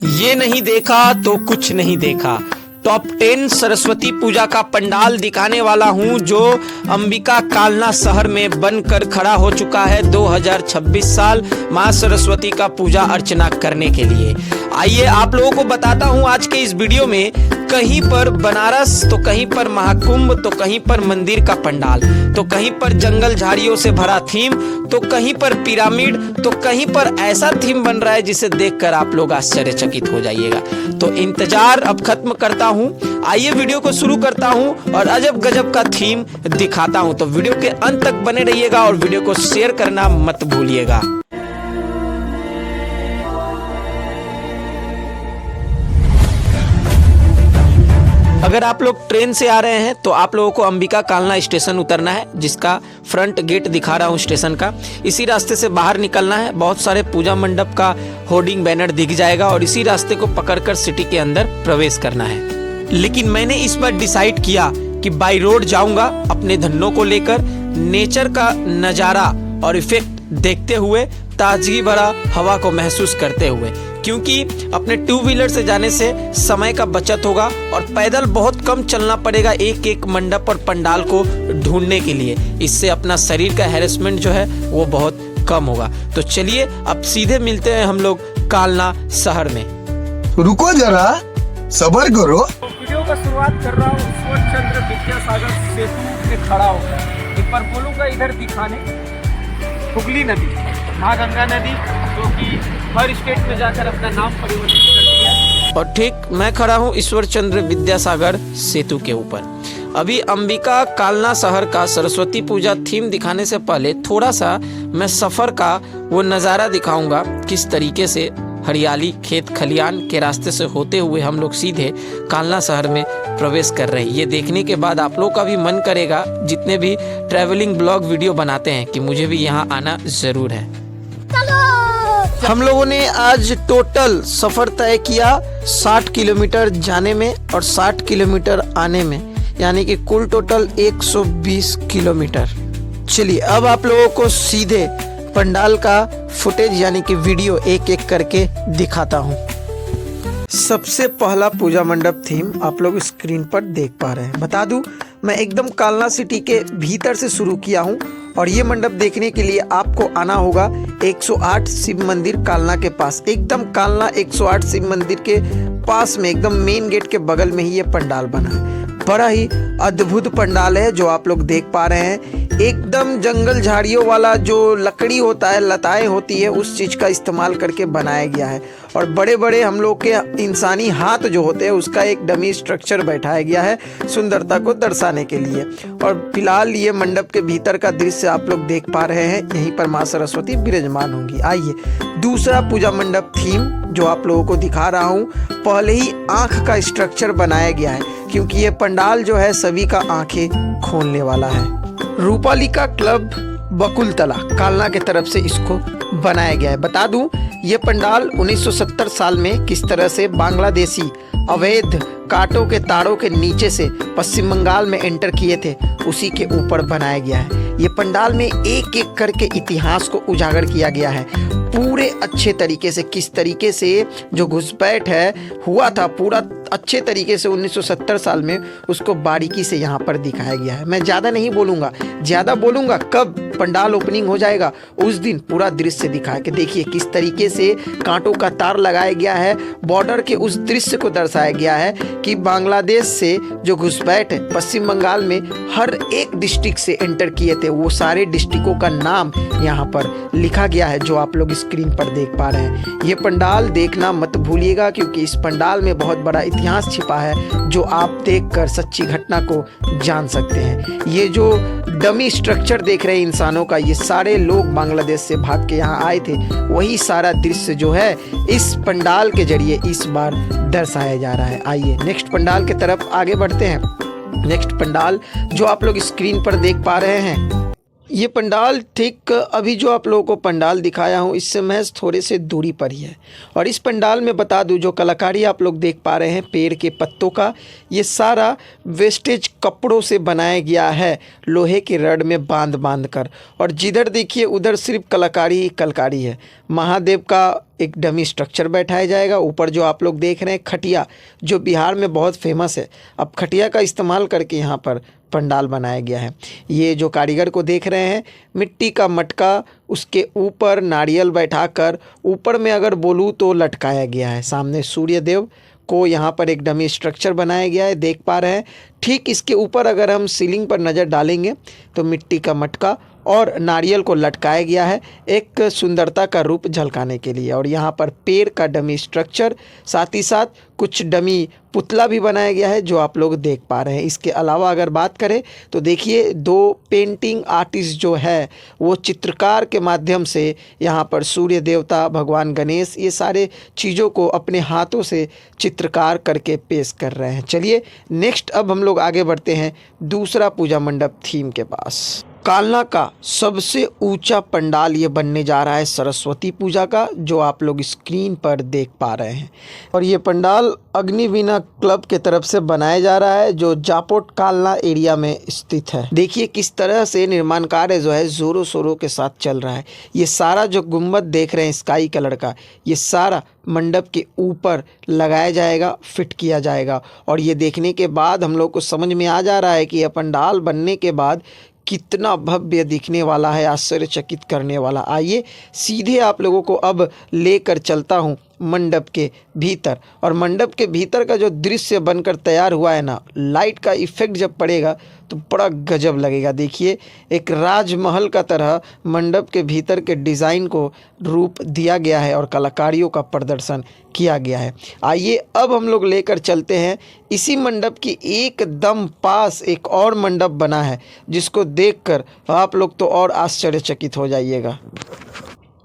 ये नहीं देखा तो कुछ नहीं देखा। टॉप 10 सरस्वती पूजा का पंडाल दिखाने वाला हूं जो अंबिका कालना शहर में बनकर खड़ा हो चुका है 2026 साल मां सरस्वती का पूजा अर्चना करने के लिए। आइए आप लोगों को बताता हूं आज के इस वीडियो में, कहीं पर बनारस तो कहीं पर महाकुंभ तो कहीं पर मंदिर का पंडाल तो कहीं पर जंगल झाड़ियों से भरा थीम तो कहीं पर पिरामिड तो कहीं पर ऐसा थीम बन रहा है जिसे देखकर आप लोग आश्चर्यचकित हो जाइएगा। तो इंतजार अब खत्म करता हूं, आइए वीडियो को शुरू करता हूं और अजब गजब का थीम दिखाता हूं। तो वीडियो के अंत तक बने रहिएगा और वीडियो को शेयर करना मत भूलिएगा। अगर आप लोग ट्रेन से आ रहे हैं तो आप लोगों को अंबिका कालना स्टेशन उतरना है, जिसका फ्रंट गेट दिखा रहा हूँ स्टेशन का। इसी रास्ते से बाहर निकलना है, बहुत सारे पूजा मंडप का होर्डिंग बैनर दिख जाएगा और इसी रास्ते को पकड़कर सिटी के अंदर प्रवेश करना है। लेकिन मैंने इस बार डिसाइड किया कि बाई रोड जाऊंगा अपने धनों को लेकर, नेचर का नज़ारा और इफेक्ट देखते हुए, ताजगी भरा हवा को महसूस करते हुए, क्योंकि अपने टू व्हीलर से जाने से समय का बचत होगा और पैदल बहुत कम चलना पड़ेगा एक एक मंडप और पंडाल को ढूंढने के लिए। इससे अपना शरीर का हैरेसमेंट जो है वो बहुत कम होगा। तो चलिए अब सीधे मिलते हैं हम लोग कालना शहर में। रुको जरा, सब्र करो। वीडियो का शुरुआत कर रहा हूँ ईश्वर चंद्र विद्यासागर सेतु से खड़ा होकर। एक बार बोलूँगा इधर दिखाने हुगली नदी, माँ गंगा नदी, जो कि हर स्टेट में जाकर अपना नाम परिवर्तित कर दिया है। और ठीक मैं खड़ा हूँ ईश्वर चंद्र विद्यासागर सेतु के ऊपर। अभी अंबिका कालना शहर का सरस्वती पूजा थीम दिखाने से पहले थोड़ा सा मैं सफ़र का वो नज़ारा दिखाऊंगा, किस तरीके से हरियाली खेत खलियान के रास्ते से होते हुए हम लोग सीधे कालना शहर में प्रवेश कर रहे हैं। ये देखने के बाद आप लोग का भी मन करेगा, जितने भी ट्रैवलिंग ब्लॉग वीडियो बनाते हैं, कि मुझे भी यहाँ आना ज़रूर है। हम लोगों ने आज टोटल सफ़र तय किया 60 किलोमीटर जाने में और 60 किलोमीटर आने में, यानी कि कुल टोटल 120 किलोमीटर। चलिए अब आप लोगों को सीधे पंडाल का फुटेज यानी कि वीडियो एक एक करके दिखाता हूँ। सबसे पहला पूजा मंडप थीम आप लोग स्क्रीन पर देख पा रहे हैं। बता दूं, मैं एकदम कालना सिटी के भीतर से शुरू किया हूँ और ये मंडप देखने के लिए आपको आना होगा 108 शिव मंदिर कालना के पास। एकदम कालना 108 शिव मंदिर के पास में, एकदम मेन गेट के बगल में ही ये पंडाल बना है। बड़ा ही अद्भुत पंडाल है जो आप लोग देख पा रहे हैं। एकदम जंगल झाड़ियों वाला जो लकड़ी होता है, लताएं होती है, उस चीज़ का इस्तेमाल करके बनाया गया है और बड़े बड़े हम लोग के इंसानी हाथ जो होते हैं उसका एक डमी स्ट्रक्चर बैठाया गया है सुंदरता को दर्शाने के लिए। और फिलहाल ये मंडप के भीतर का दृश्य आप लोग देख पा रहे हैं, यहीं पर माँ सरस्वती विराजमान होंगी। आइए दूसरा पूजा मंडप थीम जो आप लोगों को दिखा रहा हूँ, पहले ही आँख का स्ट्रक्चर बनाया गया है क्योंकि ये पंडाल जो है सभी का आंखें खोलने वाला है। रूपालिका क्लब बकुलतला कालना के तरफ से इसको बनाया गया है। बता दूं, ये पंडाल 1970 साल में किस तरह से बांग्लादेशी अवैध कांटों के तारों के नीचे से पश्चिम बंगाल में एंटर किए थे, उसी के ऊपर बनाया गया है। ये पंडाल में एक एक करके इतिहास को उजागर किया गया है पूरे अच्छे तरीके से। किस तरीके से जो घुसपैठ है हुआ था पूरा अच्छे तरीके से 1970 साल में, उसको बारीकी से यहाँ पर दिखाया गया है। मैं ज़्यादा नहीं बोलूँगा, ज़्यादा बोलूँगा कब पंडाल ओपनिंग हो जाएगा उस दिन पूरा दृश्य दिखाया कि देखिए किस तरीके से कांटों का तार लगाया गया है। बॉर्डर के उस दृश्य को दर्शाया गया है कि बांग्लादेश से जो घुसपैठ है पश्चिम बंगाल में हर एक डिस्ट्रिक्ट से एंटर किए थे, वो सारे डिस्ट्रिक्टों का नाम यहाँ पर लिखा गया है जो आप लोग स्क्रीन पर देख पा रहे हैं। ये पंडाल देखना मत भूलिएगा क्योंकि इस पंडाल में बहुत बड़ा इतिहास छिपा है जो आप देखकर सच्ची घटना को जान सकते हैं। ये जो डमी स्ट्रक्चर देख रहे हैं इंसानों का, ये सारे लोग बांग्लादेश से भाग के यहाँ आए थे, वही सारा दृश्य जो है इस पंडाल के जरिए इस बार दर्शाया जा रहा है। आइए नेक्स्ट पंडाल की तरफ आगे बढ़ते हैं। नेक्स्ट पंडाल जो आप लोग स्क्रीन पर देख पा रहे हैं, ये पंडाल ठीक अभी जो आप लोगों को पंडाल दिखाया हूँ इससे महज थोड़े से दूरी पर ही है। और इस पंडाल में बता दूँ जो कलाकारी आप लोग देख पा रहे हैं पेड़ के पत्तों का, ये सारा वेस्टेज कपड़ों से बनाया गया है लोहे के रड में बांध बांध कर। और जिधर देखिए उधर सिर्फ कलाकारी ही कलाकारी है। महादेव का एक डमी स्ट्रक्चर बैठाया जाएगा। ऊपर जो आप लोग देख रहे हैं खटिया, जो बिहार में बहुत फेमस है, अब खटिया का इस्तेमाल करके यहाँ पर पंडाल बनाया गया है। ये जो कारीगर को देख रहे हैं, मिट्टी का मटका, उसके ऊपर नारियल बैठाकर ऊपर में अगर बोलूँ तो लटकाया गया है। सामने सूर्य देव को यहाँ पर एक डमी स्ट्रक्चर बनाया गया है, देख पा रहे हैं। ठीक इसके ऊपर अगर हम सीलिंग पर नज़र डालेंगे तो मिट्टी का मटका और नारियल को लटकाया गया है एक सुंदरता का रूप झलकाने के लिए। और यहाँ पर पेड़ का डमी स्ट्रक्चर, साथ ही साथ कुछ डमी पुतला भी बनाया गया है जो आप लोग देख पा रहे हैं। इसके अलावा अगर बात करें तो देखिए 2 पेंटिंग आर्टिस्ट जो है वो चित्रकार के माध्यम से यहाँ पर सूर्य देवता, भगवान गणेश, ये सारे चीज़ों को अपने हाथों से चित्रकार करके पेश कर रहे हैं। चलिए नेक्स्ट अब हम लोग आगे बढ़ते हैं दूसरा पूजा मंडप थीम के पास। कालना का सबसे ऊंचा पंडाल ये बनने जा रहा है सरस्वती पूजा का, जो आप लोग स्क्रीन पर देख पा रहे हैं। और ये पंडाल अग्निवीणा क्लब के तरफ से बनाया जा रहा है जो जापोट कालना एरिया में स्थित है। देखिए किस तरह से निर्माण कार्य जो है जोरों शोरों के साथ चल रहा है। ये सारा जो गुंबद देख रहे हैं स्काई कलर का, ये सारा मंडप के ऊपर लगाया जाएगा, फिट किया जाएगा। और ये देखने के बाद हम लोग को समझ में आ जा रहा है कि यह पंडाल बनने के बाद कितना भव्य दिखने वाला है, आश्चर्यचकित करने वाला। आइए सीधे आप लोगों को अब लेकर चलता हूँ मंडप के भीतर। और मंडप के भीतर का जो दृश्य बनकर तैयार हुआ है ना, लाइट का इफेक्ट जब पड़ेगा तो बड़ा गजब लगेगा। देखिए एक राजमहल का तरह मंडप के भीतर के डिज़ाइन को रूप दिया गया है और कलाकारियों का प्रदर्शन किया गया है। आइए अब हम लोग लेकर चलते हैं। इसी मंडप की एकदम पास एक और मंडप बना है जिसको देखकर आप लोग तो और आश्चर्यचकित हो जाइएगा।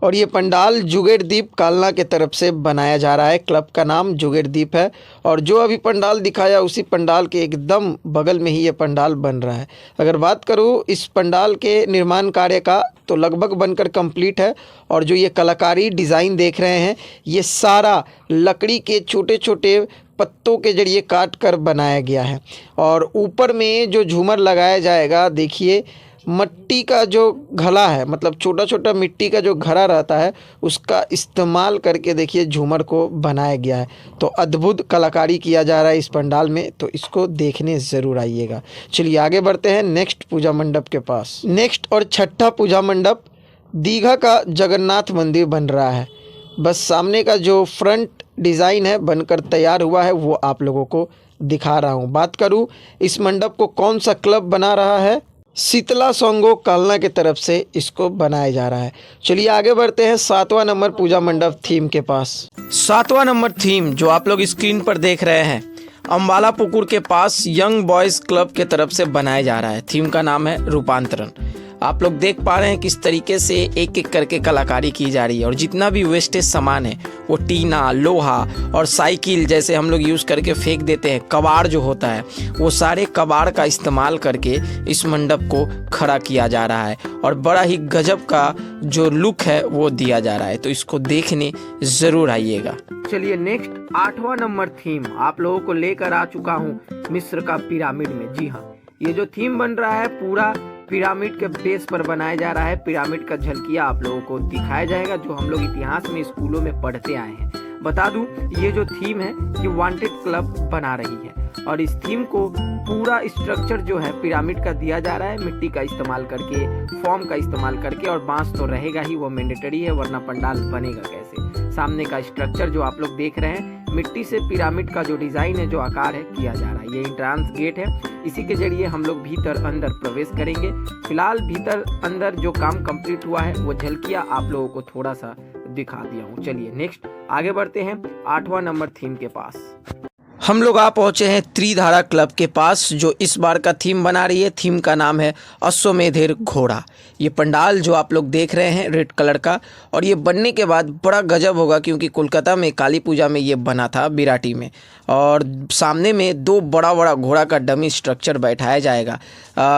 और ये पंडाल जुगेरदीप कालना के तरफ से बनाया जा रहा है। क्लब का नाम जुगेरदीप है और जो अभी पंडाल दिखाया उसी पंडाल के एकदम बगल में ही ये पंडाल बन रहा है। अगर बात करूँ इस पंडाल के निर्माण कार्य का तो लगभग बनकर कंप्लीट है। और जो ये कलाकारी डिज़ाइन देख रहे हैं ये सारा लकड़ी के छोटे छोटे पत्तों के जरिए काट कर बनाया गया है। और ऊपर में जो झूमर लगाया जाएगा, देखिए मिट्टी का जो घड़ा है, मतलब छोटा छोटा मिट्टी का जो घड़ा रहता है उसका इस्तेमाल करके देखिए झूमर को बनाया गया है। तो अद्भुत कलाकारी किया जा रहा है इस पंडाल में, तो इसको देखने ज़रूर आइएगा। चलिए आगे बढ़ते हैं नेक्स्ट पूजा मंडप के पास। नेक्स्ट और छठा पूजा मंडप दीघा का जगन्नाथ मंदिर बन रहा है। बस सामने का जो फ्रंट डिज़ाइन है बनकर तैयार हुआ है वो आप लोगों को दिखा रहा हूँ। बात करूँ इस मंडप को कौन सा क्लब बना रहा है, शीतला सोंगो कालना के तरफ से इसको बनाया जा रहा है। चलिए आगे बढ़ते हैं 7वां नंबर पूजा मंडप थीम के पास। 7वां नंबर थीम जो आप लोग स्क्रीन पर देख रहे हैं अम्बाला पुकुर के पास यंग बॉयज़ क्लब के तरफ से बनाया जा रहा है। थीम का नाम है रूपांतरण। आप लोग देख पा रहे हैं किस तरीके से एक एक करके कलाकारी की जा रही है। और जितना भी वेस्टेज सामान है वो टीना, लोहा और साइकिल जैसे हम लोग यूज़ करके फेंक देते हैं, कबाड़ जो होता है वो सारे कबाड़ का इस्तेमाल करके इस मंडप को खड़ा किया जा रहा है। और बड़ा ही गजब का जो लुक है वो दिया जा रहा है, तो इसको देखने ज़रूर आइएगा। चलिए नेक्स्ट 8वां नंबर थीम आप लोगों को लेकर आ चुका हूँ मिस्र का पिरामिड में। जी हाँ, ये जो थीम बन रहा है पूरा पिरामिड के बेस पर बनाया जा रहा है। पिरामिड का झलकिया आप लोगों को दिखाया जाएगा जो हम लोग इतिहास में स्कूलों में पढ़ते आए हैं। बता दूं ये जो थीम है ये वांटेड क्लब बना रही है और इस थीम को पूरा स्ट्रक्चर जो है पिरामिड का दिया जा रहा है, मिट्टी का इस्तेमाल करके, फॉर्म का इस्तेमाल करके। और बांस तो रहेगा ही, वो मैंडेटरी है, वरना पंडाल बनेगा कैसे। सामने का स्ट्रक्चर जो आप लोग देख रहे हैं मिट्टी से पिरामिड का जो डिज़ाइन है, जो आकार है, किया जा रहा है। ये एंट्रांस गेट है, इसी के जरिए हम लोग भीतर अंदर प्रवेश करेंगे। फिलहाल भीतर अंदर जो काम कंप्लीट हुआ है वो झलकिया आप लोगों को थोड़ा सा दिखा दिया हूँ। चलिए नेक्स्ट आगे बढ़ते हैं 8वां नंबर थीम के पास। हम लोग आ पहुँचे हैं त्रिधारा क्लब के पास जो इस बार का थीम बना रही है। थीम का नाम है अश्वमेधेर घोड़ा। ये पंडाल जो आप लोग देख रहे हैं रेड कलर का, और ये बनने के बाद बड़ा गजब होगा क्योंकि कोलकाता में काली पूजा में ये बना था बिराटी में। और सामने में 2 बड़ा बड़ा घोड़ा का डमी स्ट्रक्चर बैठाया जाएगा।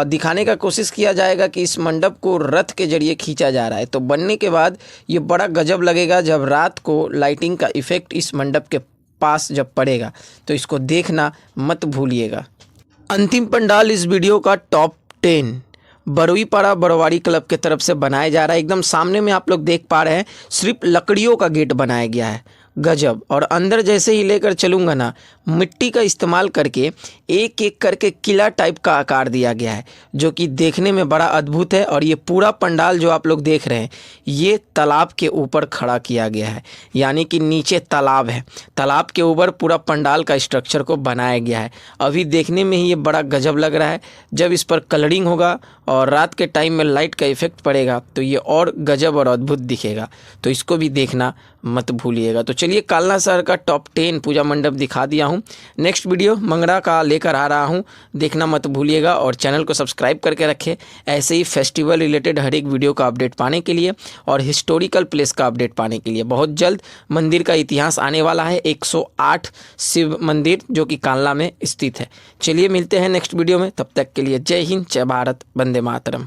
दिखाने का कोशिश किया जाएगा कि इस मंडप को रथ के जरिए खींचा जा रहा है। तो बनने के बाद ये बड़ा गजब लगेगा जब रात को लाइटिंग का इफ़ेक्ट इस मंडप के पास जब पड़ेगा, तो इसको देखना मत भूलिएगा। अंतिम पंडाल इस वीडियो का टॉप 10 बरुईपाड़ा बड़वाड़ी क्लब के तरफ से बनाया जा रहा है। एकदम सामने में आप लोग देख पा रहे हैं सिर्फ लकड़ियों का गेट बनाया गया है, गजब। और अंदर जैसे ही लेकर चलूँगा ना, मिट्टी का इस्तेमाल करके एक एक करके किला टाइप का आकार दिया गया है, जो कि देखने में बड़ा अद्भुत है। और ये पूरा पंडाल जो आप लोग देख रहे हैं, ये तालाब के ऊपर खड़ा किया गया है, यानी कि नीचे तालाब है, तालाब के ऊपर पूरा पंडाल का स्ट्रक्चर को बनाया गया है। अभी देखने में ही ये बड़ा गजब लग रहा है। जब इस पर कलरिंग होगा और रात के टाइम में लाइट का इफेक्ट पड़ेगा तो ये और गजब और अद्भुत दिखेगा। तो इसको भी देखना मत भूलिएगा। तो चलिए, कालना शहर का टॉप 10 पूजा मंडप दिखा दिया हूँ। नेक्स्ट वीडियो मंगरा का लेकर आ रहा हूँ, देखना मत भूलिएगा। और चैनल को सब्सक्राइब करके रखें ऐसे ही फेस्टिवल रिलेटेड हर एक वीडियो का अपडेट पाने के लिए और हिस्टोरिकल प्लेस का अपडेट पाने के लिए। बहुत जल्द मंदिर का इतिहास आने वाला है, 108 शिव मंदिर जो कि कालना में स्थित है। चलिए मिलते हैं नेक्स्ट वीडियो में, तब तक के लिए जय हिंद, जय भारत, वंदे मातरम।